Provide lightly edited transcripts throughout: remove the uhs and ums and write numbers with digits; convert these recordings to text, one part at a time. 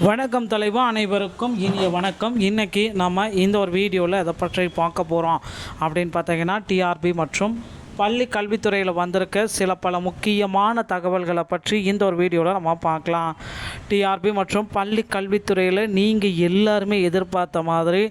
வணக்கம் தலைவா, அனைவருக்கும் இனிய வணக்கம். இன்றைக்கி நம்ம இந்த ஒரு வீடியோவில் எதை பற்றி பார்க்க போகிறோம் அப்படின்னு பார்த்தீங்கன்னா, டிஆர்பி மற்றும் பள்ளி கல்வித்துறையில் வந்திருக்க சில பல முக்கியமான தகவல்களை பற்றி இந்த ஒரு வீடியோவில் நம்ம பார்க்கலாம். டிஆர்பி மற்றும் பள்ளி கல்வித்துறையில் நீங்கள் எல்லாருமே எதிர்பார்த்த மாதிரி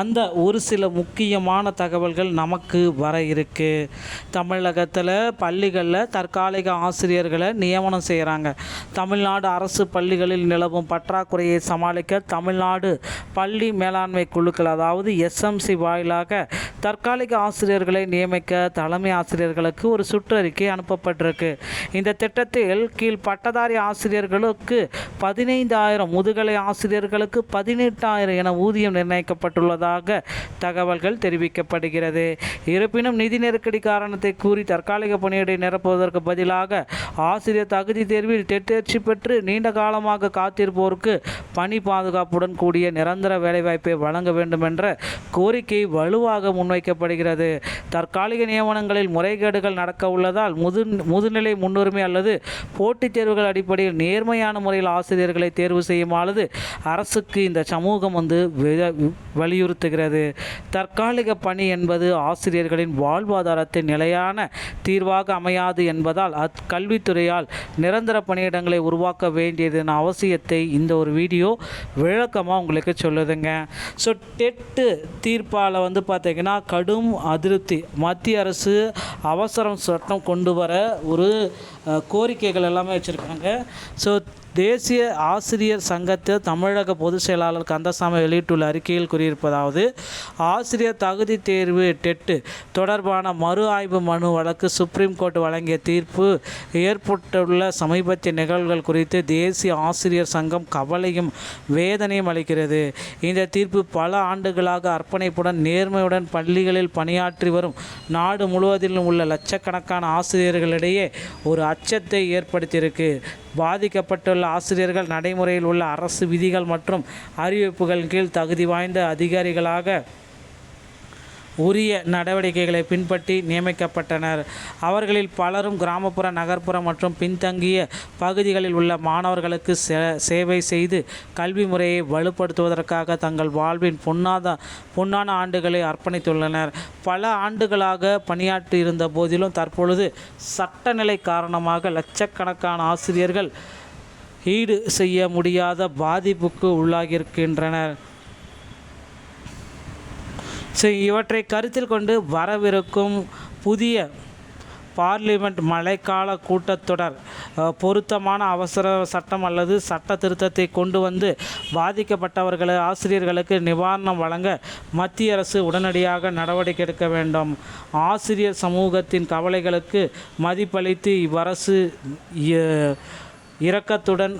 அந்த ஒரு சில முக்கியமான தகவல்கள் நமக்கு வர இருக்குது. தமிழகத்தில் பள்ளிகளில் தற்காலிக ஆசிரியர்களை நியமனம் செய்கிறாங்க. தமிழ்நாடு அரசு பள்ளிகளில் நிலவும் பற்றாக்குறையை சமாளிக்க தமிழ்நாடு பள்ளி மேலாண்மை குழுக்கள், அதாவது எஸ்எம்சி வாயிலாக தற்காலிக ஆசிரியர்களை நியமிக்க தலைமை ஆசிரியர்களுக்கு ஒரு சுற்றறிக்கை அனுப்பப்பட்டிருக்கு. இந்த திட்டத்தில் கீழ் பட்டதாரி ஆசிரியர்களுக்கு 15,000, முதுகலை ஆசிரியர்களுக்கு 18,000 என ஊதியம் நிர்ணயிக்கப்பட்டுள்ளதாக தகவல்கள் தெரிவிக்கப்படுகிறது. இருப்பினும் நிதி நெருக்கடி காரணத்தை கூறி தற்காலிக பணியிடை நிரப்புவதற்கு பதிலாக ஆசிரியர் தகுதி தேர்வில் தேர்ச்சி பெற்று நீண்ட காலமாக காத்திருப்போருக்கு பணி பாதுகாப்புடன் கூடிய நிரந்தர வேலைவாய்ப்பை வழங்க வேண்டும் என்ற கோரிக்கை வலுவாக முன்வைக்கப்படுகிறது. தற்காலிக நியமனங்களில் முறைகேடுகள் நடக்க உள்ளதால் முதுநிலை முன்னுரிமை அல்லது போட்டித் தேர்வுகள் அடிப்படையில் நேர்மையான முறையில் ஆசிரியர்களை தேர்வு செய்யுமாறு அரசுக்கு இந்த சமூகம் வலியுறுத்துகிறது. தற்காலிக பணி என்பது ஆசிரியர்களின் வாழ்வாதாரத்தின் நிலையான தீர்வாக அமையாது என்பதால் அக்கல்வித்துறையால் நிரந்தர பணியிடங்களை உருவாக்க வேண்டியதன் அவசியத்தை இந்த ஒரு வீடியோ விளக்கமாக உங்களுக்கு சொல்லுதுங்க. ஸோ டெட்டு தீர்ப்பால் பார்த்தீங்கன்னா கடும் அதிருப்தி. மத்திய அரசு அவசரம் சட்டம் கொண்டு வர ஒரு கோரிக்கைகள் எல்லாமே வச்சுருக்காங்க. ஸோ தேசிய ஆசிரியர் சங்கத்தை தமிழக பொதுச் செயலாளர் கந்தசாமி வெளியிட்டுள்ள அறிக்கையில் கூறியிருப்பதாவது, ஆசிரியர் தகுதி தேர்வு டெட்டு தொடர்பான மறு ஆய்வு மனு வழக்கு சுப்ரீம் கோர்ட் வழங்கிய தீர்ப்பு ஏற்பட்டுள்ள சமீபத்திய நிகழ்வுகள் குறித்து தேசிய ஆசிரியர் சங்கம் கவலையும் வேதனையும் அளிக்கிறது. இந்த தீர்ப்பு பல ஆண்டுகளாக அர்ப்பணிப்புடன் நேர்மையுடன் பள்ளிகளில் பணியாற்றி வரும் நாடு முழுவதிலும் உள்ள லட்சக்கணக்கான ஆசிரியர்களிடையே ஒரு அச்சத்தை ஏற்படுத்தியிருக்கு. பாதிக்கப்பட்டுள்ள ஆசிரியர்கள் நடைமுறையில் உள்ள அரசு விதிகள் மற்றும் அறிவிப்புகள் கீழ் தகுதி வாய்ந்த அதிகாரிகளாக உரிய நடவடிக்கைகளை பின்பற்றி நியமிக்கப்பட்டனர். அவர்களில் பலரும் கிராமப்புற, நகர்ப்புற மற்றும் பின்தங்கிய பகுதிகளில் உள்ள மாணவர்களுக்கு சேவை செய்து கல்வி முறையை வலுப்படுத்துவதற்காக தங்கள் வாழ்வின் பொன்னான ஆண்டுகளை அர்ப்பணித்துள்ளனர். பல ஆண்டுகளாக பணியாற்றி இருந்த போதிலும் தற்பொழுது சட்டநிலை காரணமாக லட்சக்கணக்கான ஆசிரியர்கள் ஈடு செய்ய முடியாத பாதிப்புக்கு உள்ளாகியிருக்கின்றனர். ஸோ இவற்றை கருத்தில் கொண்டு வரவிருக்கும் புதிய பார்லிமெண்ட் மழைக்கால கூட்டத்தொடர் பொருத்தமான அவசர சட்டம் அல்லது சட்ட திருத்தத்தை கொண்டு வந்து பாதிக்கப்பட்டவர்களை ஆசிரியர்களுக்கு நிவாரணம் வழங்க மத்திய அரசு உடனடியாக நடவடிக்கை எடுக்க வேண்டும். ஆசிரியர் சமூகத்தின் கவலைகளுக்கு மதிப்பளித்து இவ்வரசு இரக்கத்துடன்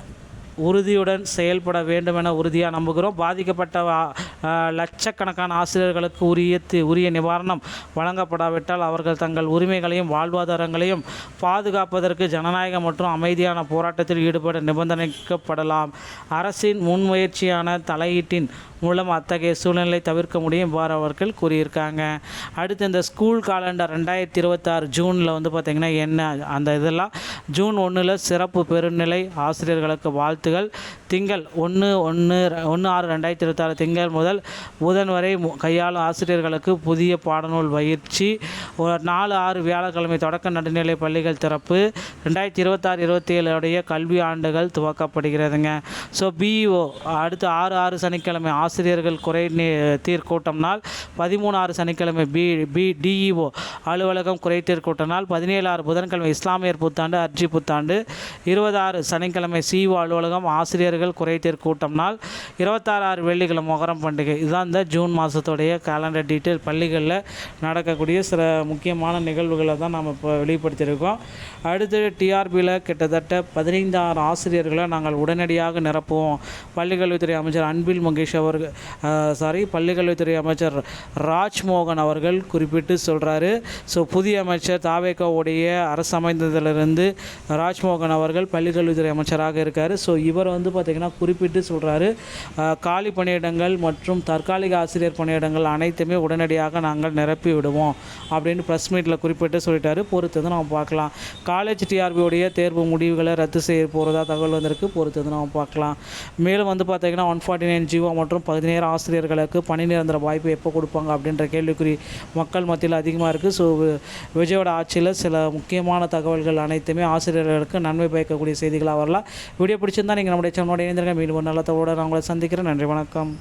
உறுதியுடன் செயல்பட வேண்டும் என உறுதியாக நம்புகிறோம். பாதிக்கப்பட்ட லட்சக்கணக்கான ஆசிரியர்களுக்கு உரிய நிவாரணம் வழங்கப்படாவிட்டால் அவர்கள் தங்கள் உரிமைகளையும் வாழ்வாதாரங்களையும் பாதுகாப்பதற்கு ஜனநாயக மற்றும் அமைதியான போராட்டத்தில் ஈடுபட நிபந்தனைக்கப்படலாம். அரசின் முன்முயற்சியான தலையீட்டின் மூலம் அத்தகைய சூழ்நிலை தவிர்க்க முடியும் இவ்வாறு அவர்கள் கூறியிருக்காங்க. அடுத்து இந்த ஸ்கூல் காலண்டர் 2026 ஜூனில் பார்த்திங்கன்னா என்ன அந்த இதெல்லாம் ஜூன் 1 சிறப்பு பெருநிலை ஆசிரியர்களுக்கு வாழ்த்துகள். திங்கள் 1/6/2026 திங்கள் முதல் புதன் வரை கையாளும் ஆசிரியர்களுக்கு புதிய பாடநூல் பயிற்சி. 4/6 வியாழக்கிழமை தொடக்க நடுநிலை பள்ளிகள் திறப்பு. 2026-27 உடைய கல்வி ஆண்டுகள் துவக்கப்படுகிறதுங்க. ஸோ பிஇஓ அடுத்து 6/6 சனிக்கிழமை ஆசிரியர்கள் குறை தீர் கூட்டம் நாள். 13/6 சனிக்கிழமை டிஇஓ அலுவலகம் குறைதீர் கூட்ட நாள். 17/6 புதன்கிழமை இஸ்லாமியர் புத்தாண்டு அர்ஜி புத்தாண்டு. 20/6 சனிக்கிழமை சிஓ அலுவலகம் ஆசிரியர்கள் குறைதீர் கூட்டம் நாள். 26/6 வெள்ளிக்கிழமை மொஹரம் பண்டிகை. இதுதான் இந்த ஜூன் மாதத்துடைய கேலண்டர் டீட்டெயில். பள்ளிகளில் நடக்கக்கூடிய சில முக்கியமான நிகழ்வுகளை தான் நம்ம இப்போ வெளிப்படுத்தியிருக்கோம். அடுத்து டிஆர்பியில் கிட்டத்தட்ட 15,000 ஆசிரியர்களை நாங்கள் உடனடியாக நிரப்புவோம். பள்ளிக்கல்வித்துறை அமைச்சர் அன்பில் மகேஷ் பள்ளிக்கல்வித்துறை அமைச்சர் ராஜ்மோகன் அவர்கள் குறிப்பிட்டு சொல்கிறாரு. ஸோ புதிய அமைச்சர் தாவேகாவுடைய அரசு அமைந்ததிலிருந்து ராஜ்மோகன் அவர்கள் பள்ளிக்கல்வித்துறை அமைச்சராக இருக்கார். ஸோ இவர் பார்த்திங்கன்னா குறிப்பிட்டு சொல்கிறாரு. காலி பணியிடங்கள் மற்றும் தற்காலிக ஆசிரியர் பணியிடங்கள் அனைத்துமே உடனடியாக நாங்கள் நிரப்பி விடுவோம் அப்படின்னு ப்ரெஸ் மீட்டில் குறிப்பிட்டு சொல்லிட்டாரு. பொறுத்து வந்து நம்ம பார்க்கலாம். காலேஜ் டிஆர்பியோடைய தேர்வு முடிவுகளை ரத்து செய்ய போகிறதா தகவல் வந்திருக்கு. பொறுத்து வந்து நம்ம பார்க்கலாம். மேலும் வந்து பார்த்திங்கன்னா 149 ஜீவோ மற்றும் 17 ஆசிரியர்களுக்கு பணி நிரந்தர வாய்ப்பு எப்போ கொடுப்பாங்க அப்படின்ற கேள்விக்குறி மக்கள் மத்தியில் அதிகமாக இருக்குது. ஸோ விஜயோட ஆட்சியில் சில முக்கியமான தகவல்கள் அனைத்துமே ஆசிரியர்களுக்கு நன்மை பயக்கக்கூடிய செய்திகளாக வரலாம். வீடியோ பிடிச்சிருந்தால் நீங்கள் நம்முடைய சேனலோட இணைந்திருங்க. மீண்டும் ஒரு நல்ல தகவலோடு நான் உங்களை சந்திக்கிறேன். நன்றி, வணக்கம்.